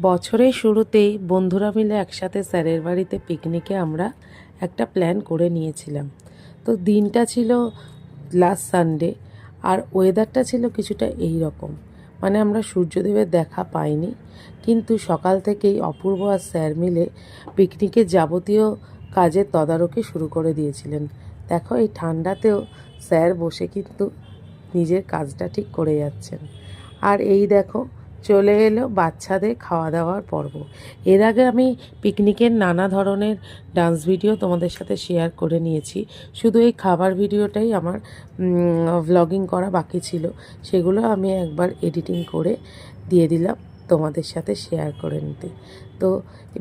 বছরের শুরুতেই বন্ধুরা মিলে একসাথে স্যারের বাড়িতে পিকনিকে আমরা একটা প্ল্যান করে নিয়েছিলাম। তো দিনটা ছিল লাস্ট সানডে, আর ওয়েদারটা ছিল কিছুটা এই রকম, মানে আমরা সূর্যদেবের দেখা পাইনি, কিন্তু সকাল থেকেই অপূর্ব আর স্যার মিলে পিকনিকের যাবতীয় কাজের তদারকি শুরু করে দিয়েছিলেন। দেখো, এই ঠান্ডাতেও স্যার বসে কিন্তু নিজের কাজটা ঠিক করে যাচ্ছেন। আর এই দেখো, চলে এলো বাচ্চাদের খাওয়া দাওয়ার পর্ব। এর আগে আমি পিকনিকের নানা ধরনের ডান্স ভিডিও তোমাদের সাথে শেয়ার করে নিয়েছি, শুধু এই খাবার ভিডিওটাই আমার ভ্লগিং করা বাকি ছিল। সেগুলো আমি একবার এডিটিং করে দিয়ে দিলাম তোমাদের সাথে শেয়ার করে নিতে। তো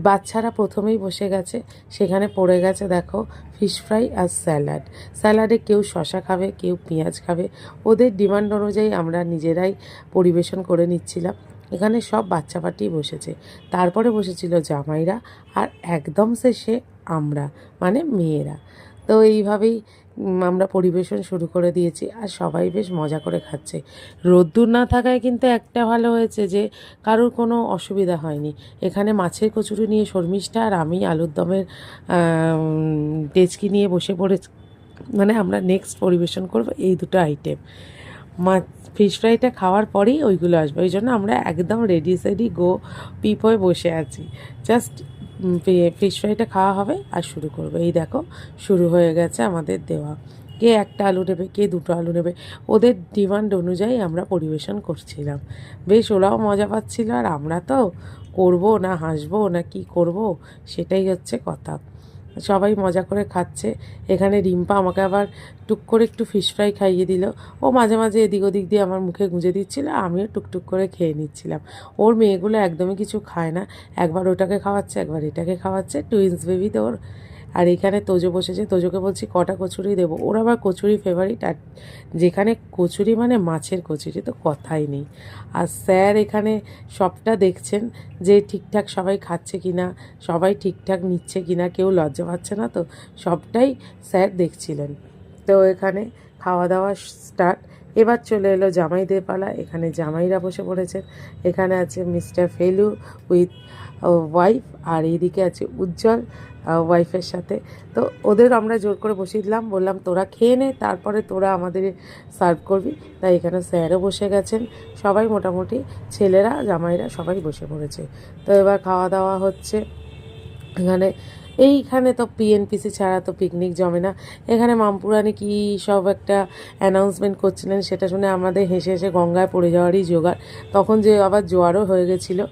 বাচ্চারা প্রথমেই বসে গেছে, সেখানে পড়ে গেছে দেখো ফিশ ফ্রাই আর স্যালাড। স্যালাডে কেউ শশা খাবে, কেউ পেঁয়াজ খাবে, ওদের ডিমান্ড অনুযায়ী আমরা নিজেরাই পরিবেশন করে নিচ্ছিলাম। এখানে সব বাচ্চা পাটি বসেছে, তারপরে বসেছিল জামাইরা, আর একদম শেষে আমরা, মানে মেয়েরা। তো এইভাবেই আমরা পরিবেশন শুরু করে দিয়েছি, আর সবাই বেশ মজা করে খাচ্ছে। রোদ্দুর না থাকায় কিন্তু একটা ভালো হয়েছে যে কারোর কোনো অসুবিধা হয়নি। এখানে মাছের কচুরি নিয়ে শর্মিষ্ঠা আর আমি আলুর দমের ডেচকি নিয়ে বসে পড়েছি, মানে আমরা নেক্সট পরিবেশন করব এই দুটো আইটেম। মাছ ফিশ ফ্রাইটা খাওয়ার পরেই ওইগুলো আসবে, ওই জন্য আমরা একদম রেডি সেডি গো পিপ হয়ে বসে আছি। জাস্ট ফিশ ফ্রাইটা খাওয়া হবে আর শুরু করবে। এই দেখো, শুরু হয়ে গেছে আমাদের দেওয়া। কে একটা আলু নেবে, কে দুটো আলু নেবে, ওদের ডিমান্ড অনুযায়ী আমরা পরিবেশন করছিলাম। বেশ ওরাও মজা পাচ্ছিল, আর আমরা তো করবো না হাসবো না কি করব, সেটাই হচ্ছে কথা। সবাই মজা করে খাচ্ছে। এখানে রিম্পা আমাকে আবার টুক করে একটু ফিশ ফ্রাই খাইয়ে দিল। ও মাঝে মাঝে এদিক ওদিক দিয়ে আমার মুখে গুঁজে দিচ্ছিল, আমিও টুকটুক করে খেয়ে নিচ্ছিলাম। ওর মেয়েগুলো একদমই কিছু খায় না, একবার ওটাকে খাওয়াচ্ছে একবার এটাকে খাওয়াচ্ছে, টুইন্স বেবি তো ওর। আর এখানে তোজো বসেছে, তোজোকে বলছি কটা কচুরি দেবো, ওর আবার কচুরি ফেভারিট। আর যেখানে কচুরি মানে মাছের কচুরি, তো কথাই নেই। আর স্যার এখানে সবটা দেখছেন যে ঠিকঠাক সবাই খাচ্ছে কি না, সবাই ঠিকঠাক নিচ্ছে কি না, কেউ লজ্জা পাচ্ছে না তো, সবটাই স্যার দেখছিলেন। তো এখানে খাওয়া দাওয়া স্টার্ট। এবার চলে এলো জামাইদের পালা। এখানে জামাইরা বসে পড়েছেন। এখানে আছে মিস্টার ফেলু উইথ ওয়াইফ, আর এইদিকে আছে উজ্জ্বল ওয়াইফের সাথে। তো ওদের আমরা জোর করে বসিয়ে দিলাম, বললাম তোরা খেয়ে নে, তারপরে তোরা আমাদের সার্ভ করবি। তাই এখানে স্যারও বসে গেছেন, সবাই মোটামুটি ছেলেরা জামাইরা সবাই বসে পড়েছে। তো এবার খাওয়া দাওয়া হচ্ছে। এখানে এইখানে তো পিএনপিসি ছাড়া তো পিকনিক জমে না। এখানে মামপুরানি কী সব একটা অ্যানাউন্সমেন্ট করছিলেন, সেটা শুনে আমাদের হেসে হেসে গঙ্গায় পড়ে যাওয়ারই জোগাড়। তখন যে আবার জোয়ারও হয়ে গেছিলো,